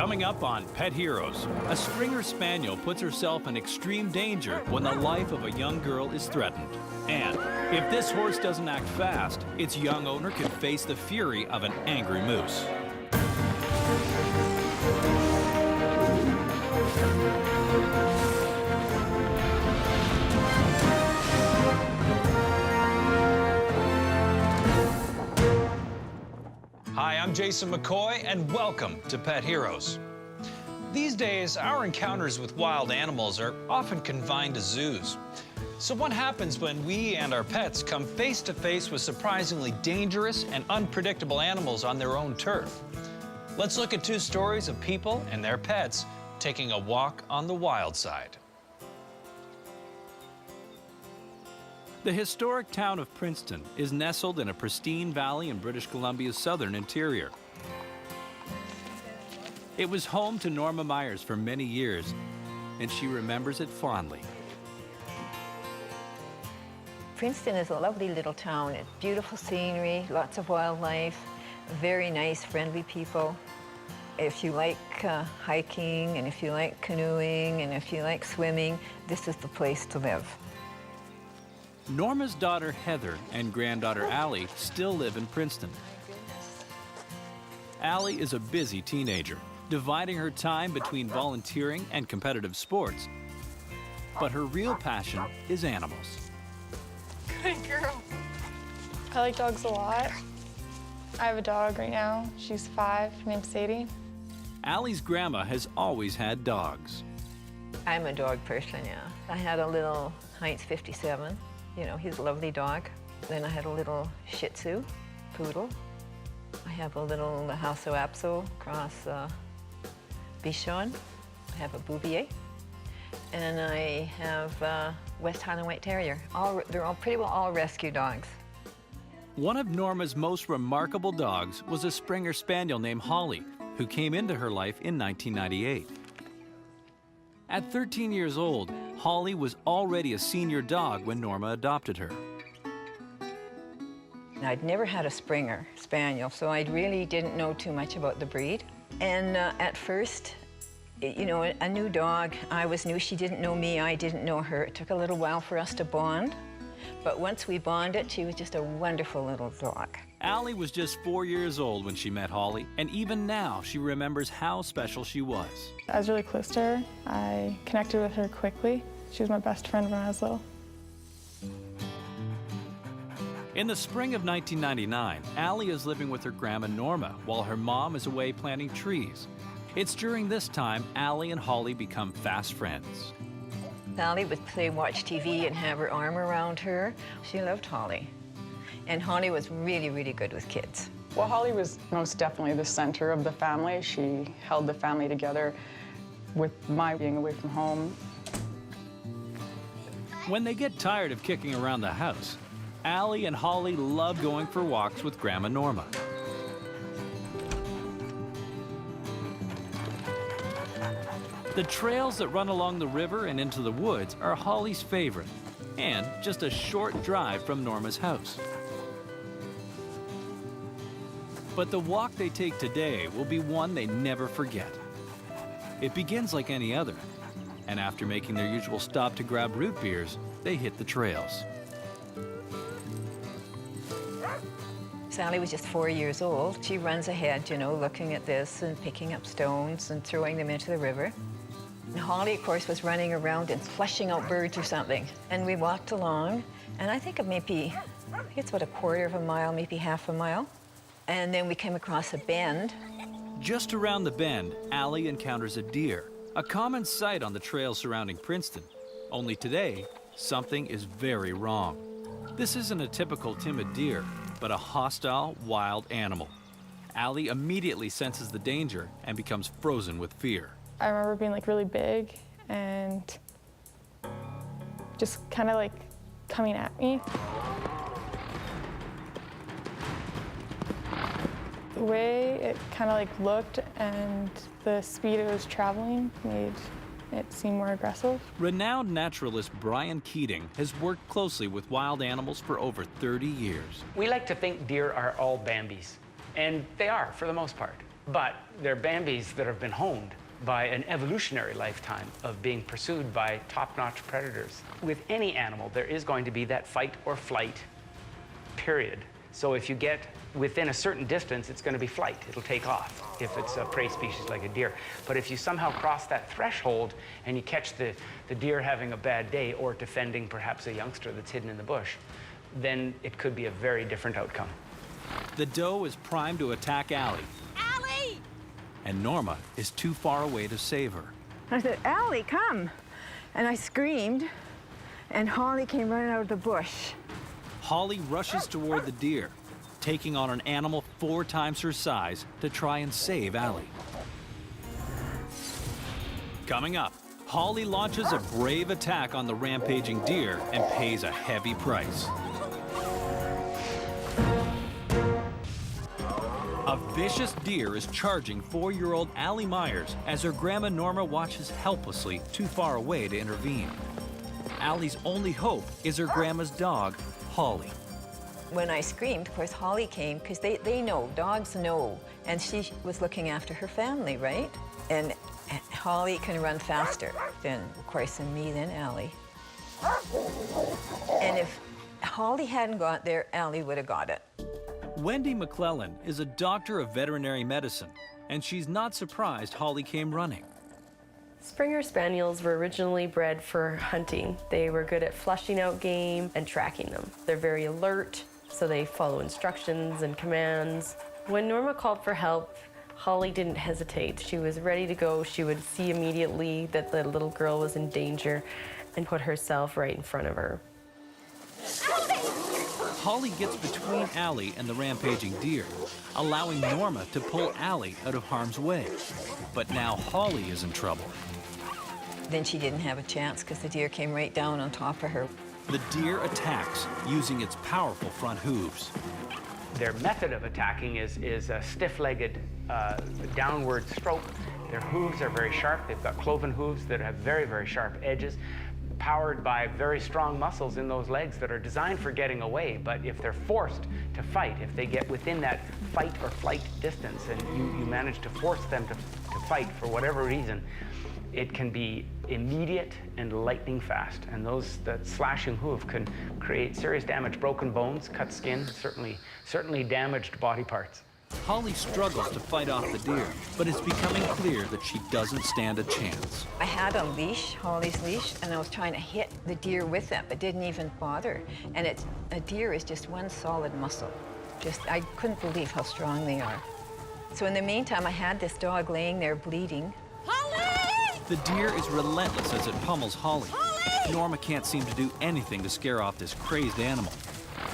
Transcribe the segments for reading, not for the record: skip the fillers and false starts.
Coming up on Pet Heroes, a Springer Spaniel puts herself in extreme danger when the life of a young girl is threatened. And if this horse doesn't act fast, its young owner could face the fury of an angry moose. Hi, I'm Jason McCoy, and welcome to Pet Heroes. These days, our encounters with wild animals are often confined to zoos. So what happens when we and our pets come face to face with surprisingly dangerous and unpredictable animals on their own turf? Let's look at two stories of people and their pets taking a walk on the wild side. The historic town of Princeton is nestled in a pristine valley in British Columbia's southern interior. It was home to Norma Myers for many years, and she remembers it fondly. Princeton is a lovely little town. It's beautiful scenery, lots of wildlife, very nice, friendly people. If you like hiking, and if you like canoeing, and if you like swimming, this is the place to live. Norma's daughter Heather and granddaughter Allie still live in Princeton. Allie is a busy teenager, dividing her time between volunteering and competitive sports. But her real passion is animals. Good girl. I like dogs a lot. I have a dog right now. She's 5, her name's Sadie. Allie's grandma has always had dogs. I'm a dog person, yeah. I had a little Heinz 57. You know, he's a lovely dog. Then I had a little Shih Tzu, poodle. I have a little Lhasa Apso cross Bichon. I have a Bouvier. And I have West Highland White Terrier. They're all pretty well all rescue dogs. One of Norma's most remarkable dogs was a Springer Spaniel named Holly, who came into her life in 1998. At 13 years old, Holly was already a senior dog when Norma adopted her. I'd never had a Springer Spaniel, so I really didn't know too much about the breed. And at first, you know, a new dog, I was new, she didn't know me, I didn't know her. It took a little while for us to bond, but once we bonded, she was just a wonderful little dog. Allie was just 4 years old when she met Holly, and even now she remembers how special she was. I was really close to her. I connected with her quickly. She was my best friend when I was little. In the spring of 1999, Allie is living with her grandma Norma while her mom is away planting trees. It's during this time Allie and Holly become fast friends. Allie would play watch TV and have her arm around her. She loved Holly. And Holly was really, really good with kids. Well, Holly was most definitely the center of the family. She held the family together with my being away from home. When they get tired of kicking around the house, Allie and Holly love going for walks with Grandma Norma. The trails that run along the river and into the woods are Holly's favorite, and just a short drive from Norma's house. But the walk they take today will be one they never forget. It begins like any other, and after making their usual stop to grab root beers, they hit the trails. Sally was just 4 years old. She runs ahead, you know, looking at this and picking up stones and throwing them into the river. And Holly, of course, was running around and flushing out birds or something. And we walked along, and I think it's about a quarter of a mile, maybe half a mile. And then we came across a bend. Just around the bend, Allie encounters a deer, a common sight on the trails surrounding Princeton. Only today, something is very wrong. This isn't a typical timid deer, but a hostile, wild animal. Allie immediately senses the danger and becomes frozen with fear. I remember being like really big and just kind of like coming at me. The way it kind of like looked and the speed it was traveling made it seem more aggressive. Renowned naturalist Brian Keating has worked closely with wild animals for over 30 years. We like to think deer are all Bambis, and they are for the most part. But they're Bambis that have been honed by an evolutionary lifetime of being pursued by top-notch predators. With any animal, there is going to be that fight or flight period. So if you get within a certain distance, it's going to be flight. It'll take off if it's a prey species like a deer. But if you somehow cross that threshold and you catch the deer having a bad day or defending perhaps a youngster that's hidden in the bush, then it could be a very different outcome. The doe is primed to attack Allie. Allie! And Norma is too far away to save her. I said, Allie, come. And I screamed, and Holly came running out of the bush. Holly rushes toward the deer, taking on an animal 4 times her size to try and save Allie. Coming up, Holly launches a brave attack on the rampaging deer and pays a heavy price. A vicious deer is charging 4-year-old Allie Myers as her grandma Norma watches helplessly too far away to intervene. Allie's only hope is her grandma's dog, Holly. When I screamed, of course, Holly came, because they know, dogs know. And she was looking after her family, right? And Holly can run faster than, of course, than me, than Allie. And if Holly hadn't got there, Allie would have got it. Wendy McClellan is a doctor of veterinary medicine, and she's not surprised Holly came running. Springer Spaniels were originally bred for hunting. They were good at flushing out game and tracking them. They're very alert, so they follow instructions and commands. When Norma called for help, Holly didn't hesitate. She was ready to go. She would see immediately that the little girl was in danger and put herself right in front of her. Holly gets between Allie and the rampaging deer, allowing Norma to pull Allie out of harm's way. But now Holly is in trouble. Then she didn't have a chance, because the deer came right down on top of her. The deer attacks using its powerful front hooves. Their method of attacking is a stiff-legged downward stroke. Their hooves are very sharp. They've got cloven hooves that have very, very sharp edges, powered by very strong muscles in those legs that are designed for getting away. But if they're forced to fight, if they get within that fight or flight distance and you manage to force them to fight for whatever reason, it can be immediate and lightning fast. And that slashing hoof can create serious damage, broken bones, cut skin, certainly damaged body parts. Holly struggles to fight off the deer, but it's becoming clear that she doesn't stand a chance. I had a leash, Holly's leash, and I was trying to hit the deer with it, but didn't even bother. And a deer is just one solid muscle. I couldn't believe how strong they are. So in the meantime, I had this dog laying there bleeding. Holly! The deer is relentless as it pummels Holly. Norma can't seem to do anything to scare off this crazed animal.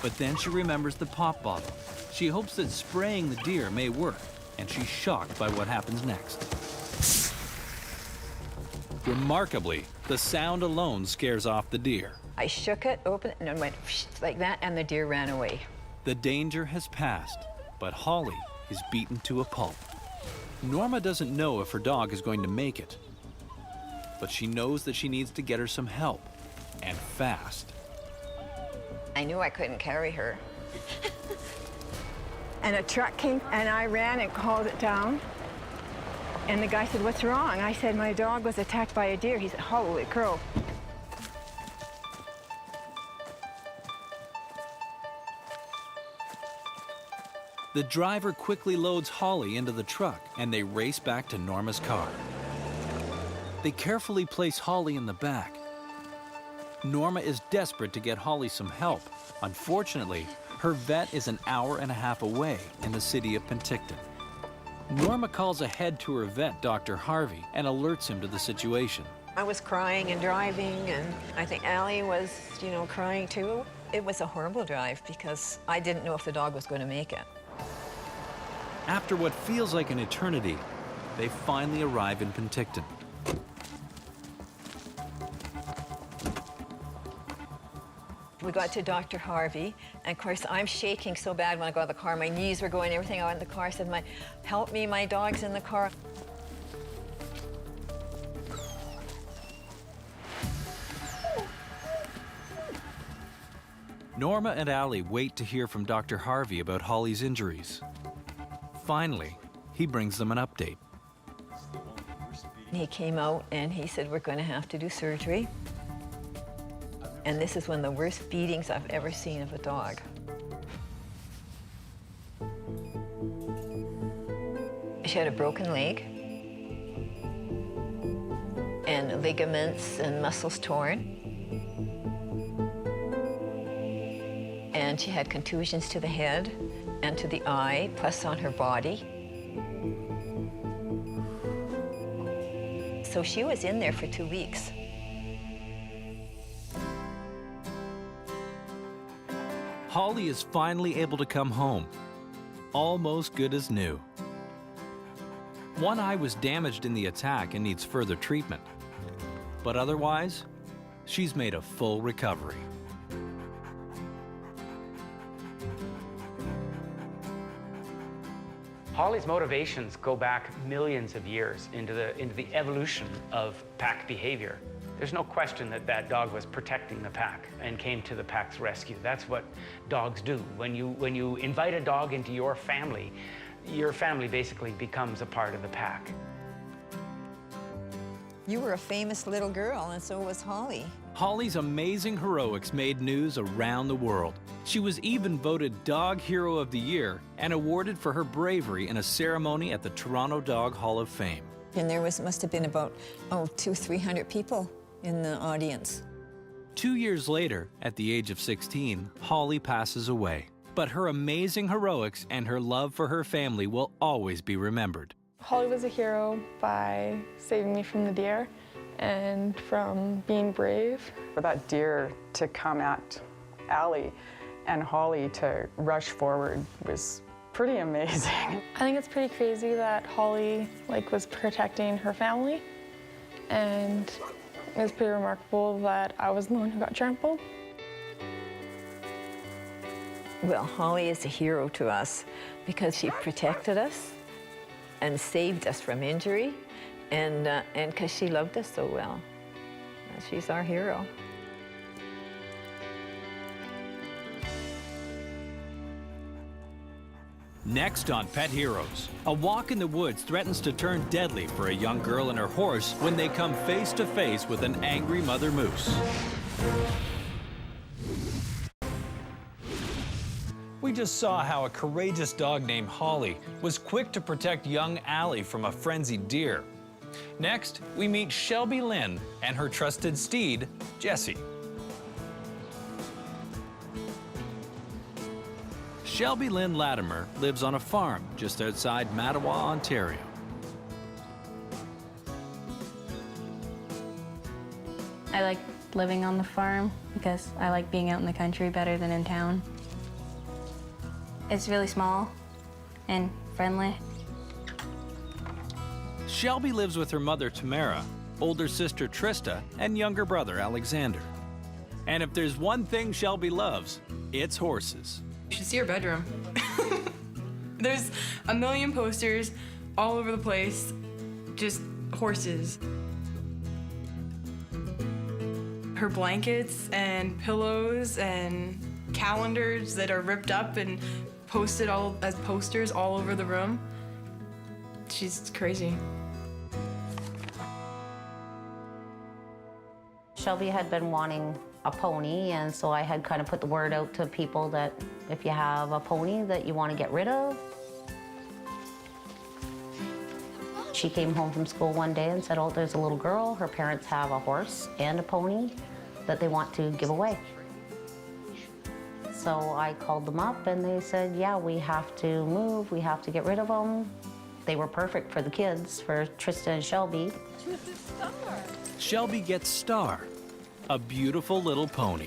But then she remembers the pop bottle. She hopes that spraying the deer may work, and she's shocked by what happens next. Remarkably, the sound alone scares off the deer. I shook it, opened it, and it went like that, and the deer ran away. The danger has passed, but Holly is beaten to a pulp. Norma doesn't know if her dog is going to make it, but she knows that she needs to get her some help, and fast. I knew I couldn't carry her. And a truck came, and I ran and called it down. And the guy said, what's wrong? I said, my dog was attacked by a deer. He said, holy crow. The driver quickly loads Holly into the truck, and they race back to Norma's car. They carefully place Holly in the back. Norma is desperate to get Holly some help. Unfortunately, her vet is an hour and a half away in the city of Penticton. Norma calls ahead to her vet, Dr. Harvey, and alerts him to the situation. I was crying and driving, and I think Allie was, crying too. It was a horrible drive because I didn't know if the dog was going to make it. After what feels like an eternity, they finally arrive in Penticton. We got to Dr. Harvey, and of course, I'm shaking so bad when I got out of the car. My knees were going, everything out in the car. I said, help me, my dog's in the car. Norma and Allie wait to hear from Dr. Harvey about Holly's injuries. Finally, he brings them an update. He came out and he said, we're going to have to do surgery. And this is one of the worst beatings I've ever seen of a dog. She had a broken leg and ligaments and muscles torn. And she had contusions to the head and to the eye, plus on her body. So she was in there for 2 weeks. Holly is finally able to come home. Almost good as new. One eye was damaged in the attack and needs further treatment. But otherwise, she's made a full recovery. Holly's motivations go back millions of years into the evolution of pack behavior. There's no question that that dog was protecting the pack and came to the pack's rescue. That's what dogs do. When you invite a dog into your family basically becomes a part of the pack. You were a famous little girl, and so was Holly. Holly's amazing heroics made news around the world. She was even voted Dog Hero of the Year and awarded for her bravery in a ceremony at the Toronto Dog Hall of Fame. And there must have been about, 200-300 people in the audience. 2 years later, at the age of 16, Holly passes away. But her amazing heroics and her love for her family will always be remembered. Holly was a hero by saving me from the deer and from being brave. For that deer to come at Allie and Holly to rush forward was pretty amazing. I think it's pretty crazy that Holly was protecting her family, and it was pretty remarkable that I was the one who got trampled. Well, Holly is a hero to us because she protected us and saved us from injury, and because she loved us so well. She's our hero. Next on Pet Heroes, a walk in the woods threatens to turn deadly for a young girl and her horse when they come face to face with an angry mother moose. We just saw how a courageous dog named Holly was quick to protect young Allie from a frenzied deer. Next, we meet Shelby Lynn and her trusted steed, Jessie. Shelby Lynn Latimer lives on a farm just outside Mattawa, Ontario. I like living on the farm because I like being out in the country better than in town. It's really small and friendly. Shelby lives with her mother, Tamara, older sister, Trista, and younger brother, Alexander. And if there's one thing Shelby loves, it's horses. You should see her bedroom. There's a million posters all over the place, just horses. Her blankets and pillows and calendars that are ripped up and posted all as posters all over the room. She's crazy. Shelby had been wanting a pony, and so I had kind of put the word out to people that if you have a pony that you want to get rid of. She came home from school one day and said, oh, there's a little girl, her parents have a horse and a pony that they want to give away. So I called them up and they said, yeah, we have to move, we have to get rid of them. They were perfect for the kids, for Trista and Shelby. Shelby gets Star, a beautiful little pony.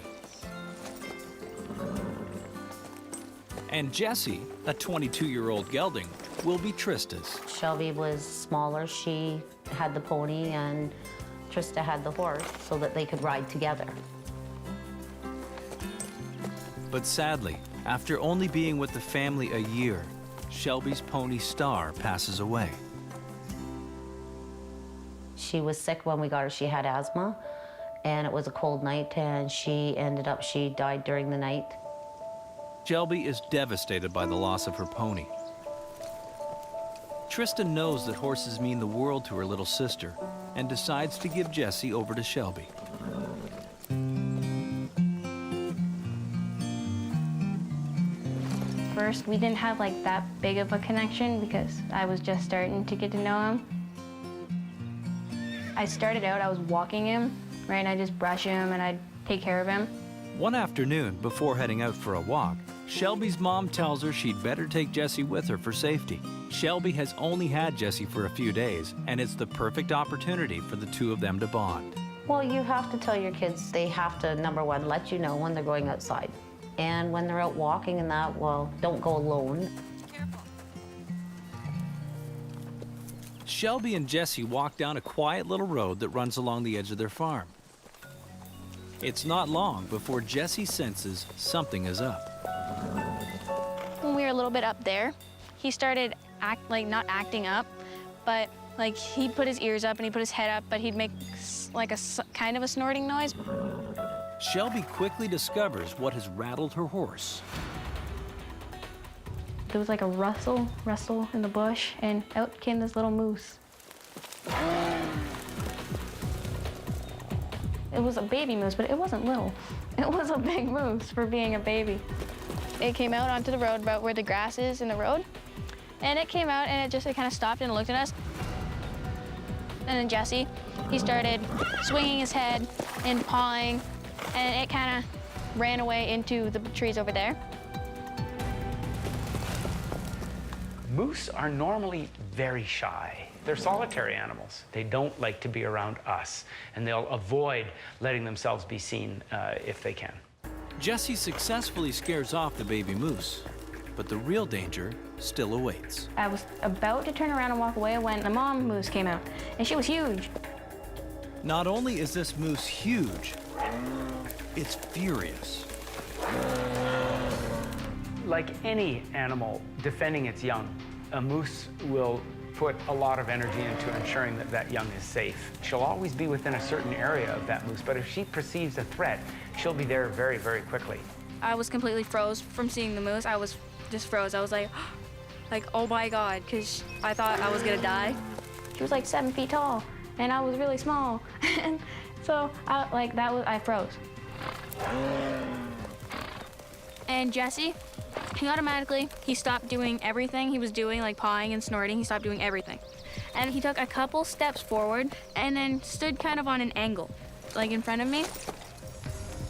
And Jessie, a 22-year-old gelding, will be Trista's. Shelby was smaller, she had the pony, and Trista had the horse so that they could ride together. But sadly, after only being with the family a year, Shelby's pony Star passes away. She was sick when we got her. She had asthma, and it was a cold night, and she died during the night. Shelby is devastated by the loss of her pony. Tristan knows that horses mean the world to her little sister and decides to give Jessie over to Shelby. First, we didn't have like that big of a connection because I was just starting to get to know him. I started out, I was walking him, right? And I just brush him and I'd take care of him. One afternoon, before heading out for a walk, Shelby's mom tells her she'd better take Jessie with her for safety. Shelby has only had Jessie for a few days, and it's the perfect opportunity for the two of them to bond. Well, you have to tell your kids they have to, number one, let you know when they're going outside. And when they're out walking and that, well, don't go alone. Shelby and Jessie walk down a quiet little road that runs along the edge of their farm. It's not long before Jessie senses something is up. When we were a little bit up there, he started not acting up, but like he'd put his ears up and he'd put his head up, but he'd make like a kind of a snorting noise. Shelby quickly discovers what has rattled her horse. There was like a rustle in the bush, and out came this little moose. It was a baby moose, but it wasn't little. It was a big moose for being a baby. It came out onto the road about where the grass is in the road, and it came out and it kind of stopped and looked at us. And then Jesse, he started swinging his head and pawing, and it kind of ran away into the trees over there. Moose are normally very shy. They're solitary animals. They don't like to be around us, and they'll avoid letting themselves be seen if they can. Jessie successfully scares off the baby moose, but the real danger still awaits. I was about to turn around and walk away when the mom moose came out, and she was huge. Not only is this moose huge, it's furious. Like any animal defending its young, a moose will put a lot of energy into ensuring that that young is safe. She'll always be within a certain area of that moose, but if she perceives a threat, she'll be there very, very quickly. I was completely froze from seeing the moose. I was just froze. I was like, oh my God, because I thought I was gonna die. She was like 7 feet tall, and I was really small. And so I froze. And Jesse, he stopped doing everything he was doing, like pawing and snorting. He stopped doing everything. And he took a couple steps forward and then stood kind of on an angle, like in front of me.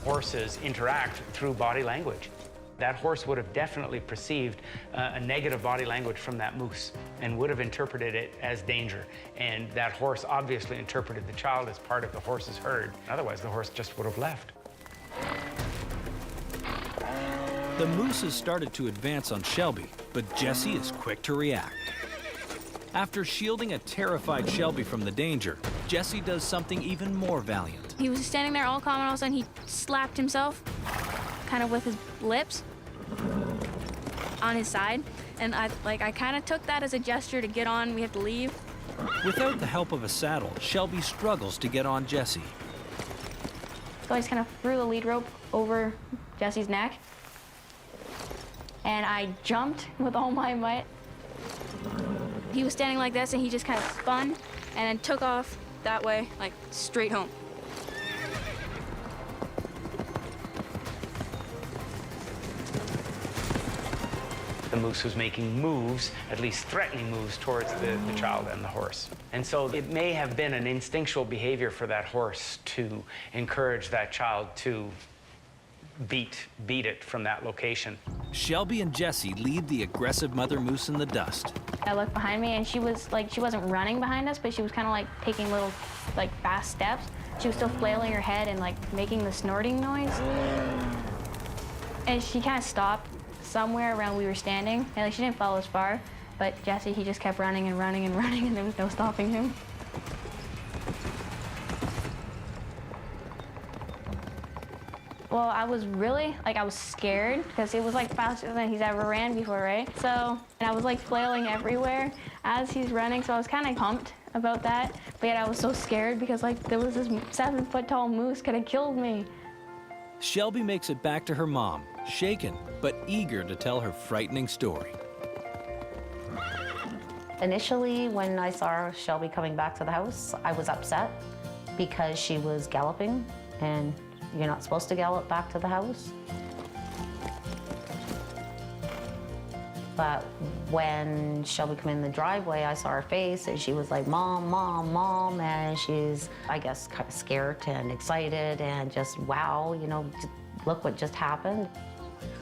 Horses interact through body language. That horse would have definitely perceived a negative body language from that moose and would have interpreted it as danger. And that horse obviously interpreted the child as part of the horse's herd. Otherwise, the horse just would have left. The moose has started to advance on Shelby, but Jessie is quick to react. After shielding a terrified Shelby from the danger, Jessie does something even more valiant. He was standing there all calm, and all of a sudden he slapped himself, kind of with his lips, on his side. And I kind of took that as a gesture to get on, we have to leave. Without the help of a saddle, Shelby struggles to get on Jessie. So I just kind of threw the lead rope over Jesse's neck, and I jumped with all my might. He was standing like this, and he just kind of spun and then took off that way, like straight home. The moose was making moves, at least threatening moves, towards the child and the horse. And so it may have been an instinctual behavior for that horse to encourage that child to beat it from that location. Shelby and Jessie leave the aggressive mother moose in the dust. I looked behind me, and she wasn't running behind us, but she was kind of like taking little, fast steps. She was still flailing her head and making the snorting noise. And she kind of stopped somewhere around we were standing, and she didn't follow us far, but Jesse, he just kept running and running and running, and there was no stopping him. Well, I was really, I was scared because it was faster than he's ever ran before, right? So, and I was flailing everywhere as he's running, so I was kind of pumped about that. But yet I was so scared because there was this 7 foot tall moose could have killed me. Shelby makes it back to her mom, shaken but eager to tell her frightening story. Initially, when I saw Shelby coming back to the house, I was upset because she was galloping, and you're not supposed to gallop back to the house. But when Shelby came in the driveway, I saw her face, and she was like, "Mom, Mom, Mom," and she's, I guess, kind of scared and excited and just, wow, you know, look what just happened.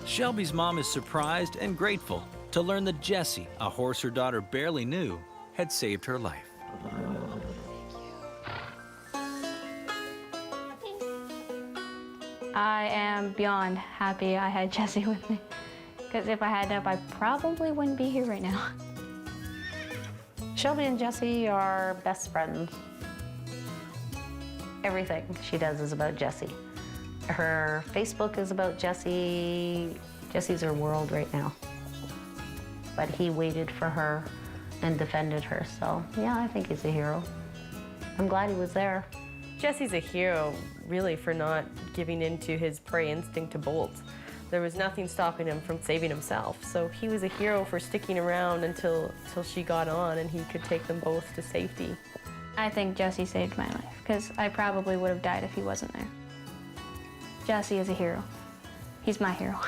Shelby's mom is surprised and grateful to learn that Jessie, a horse her daughter barely knew, had saved her life. I am beyond happy I had Jessie with me. Because if I hadn't, I probably wouldn't be here right now. Shelby and Jessie are best friends. Everything she does is about Jessie. Her Facebook is about Jessie. Jessie's her world right now. But he waited for her and defended her, so yeah, I think he's a hero. I'm glad he was there. Jesse's a hero, really, for not giving in to his prey instinct to bolt. There was nothing stopping him from saving himself, so he was a hero for sticking around until she got on and he could take them both to safety. I think Jessie saved my life, because I probably would have died if he wasn't there. Jessie is a hero. He's my hero.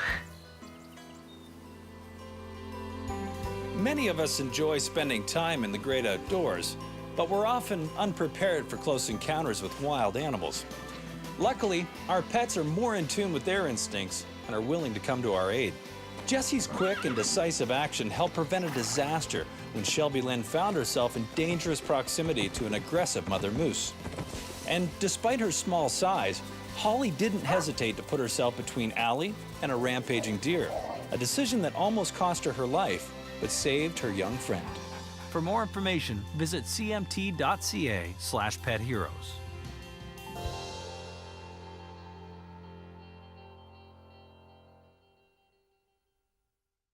Many of us enjoy spending time in the great outdoors, but we're often unprepared for close encounters with wild animals. Luckily, our pets are more in tune with their instincts and are willing to come to our aid. Jessie's quick and decisive action helped prevent a disaster when Shelby Lynn found herself in dangerous proximity to an aggressive mother moose. And despite her small size, Holly didn't hesitate to put herself between Allie and a rampaging deer, a decision that almost cost her life, but saved her young friend. For more information, visit cmt.ca/petheroes.